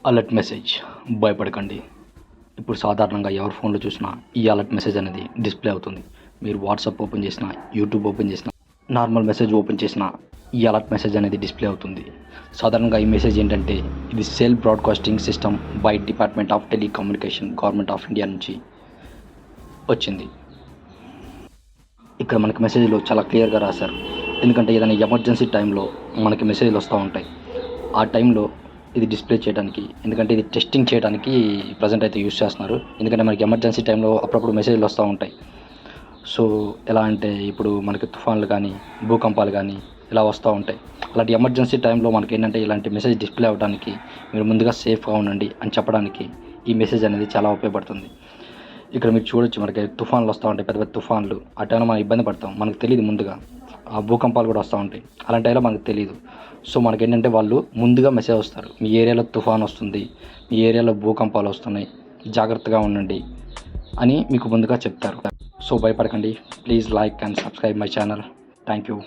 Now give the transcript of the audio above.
Alert message భయపడకండి. ఇప్పుడు సాధారణంగా ఎవరి ఫోన్లో చూసినా ఈ అలర్ట్ మెసేజ్ అనేది డిస్ప్లే అవుతుంది. మీరు వాట్సాప్ ఓపెన్ చేసినా, యూట్యూబ్ ఓపెన్ చేసినా, నార్మల్ మెసేజ్ ఓపెన్ చేసినా ఈ అలర్ట్ మెసేజ్ అనేది డిస్ప్లే అవుతుంది. సాధారణంగా ఈ మెసేజ్ ఏంటంటే ఇది cell broadcasting system by department of telecommunication government of India నుంచి వచ్చింది. ఇక్కడ మనకి మెసేజ్లో చాలా క్లియర్గా రాశారు. ఎందుకంటే ఏదైనా ఎమర్జెన్సీ టైంలో మనకి మెసేజ్లు వస్తూ ఉంటాయి. ఆ టైంలో ఇది డిస్ప్లే చేయడానికి, ఎందుకంటే ఇది టెస్టింగ్ చేయడానికి ప్రజెంట్ అయితే యూస్ చేస్తున్నారు. ఎందుకంటే మనకి ఎమర్జెన్సీ టైంలో అప్పుడప్పుడు మెసేజ్లు వస్తూ ఉంటాయి. సో ఎలా అంటే ఇప్పుడు మనకి తుఫాన్లు కానీ, భూకంపాలు కానీ ఇలా వస్తూ ఉంటాయి. అలాంటి ఎమర్జెన్సీ టైంలో మనకి ఏంటంటే ఇలాంటి మెసేజ్ డిస్ప్లే అవ్వడానికి, మీరు ముందుగా సేఫ్గా ఉండండి అని చెప్పడానికి ఈ మెసేజ్ అనేది చాలా ఉపయోగపడుతుంది. ఇక్కడ మీరు చూడొచ్చు, మనకి తుఫాన్లు వస్తూ ఉంటాయి, పెద్ద పెద్ద తుఫాన్లు. ఆ టైంలో మనం ఇబ్బంది పడతాం, మనకు తెలియదు ముందుగా. ఆ భూకంపాలు కూడా వస్తూ ఉంటాయి, అలాంటి టైంలో మనకు తెలియదు. సో మనకి ఏంటంటే వాళ్ళు ముందుగా మెసేజ్ వస్తారు, మీ ఏరియాలో తుఫాన్ వస్తుంది, మీ ఏరియాలో భూకంపాలు వస్తున్నాయి, జాగ్రత్తగా ఉండండి అని మీకు ముందుగా చెప్తారు. సో భయపడకండి. Please like and subscribe my channel. Thank you.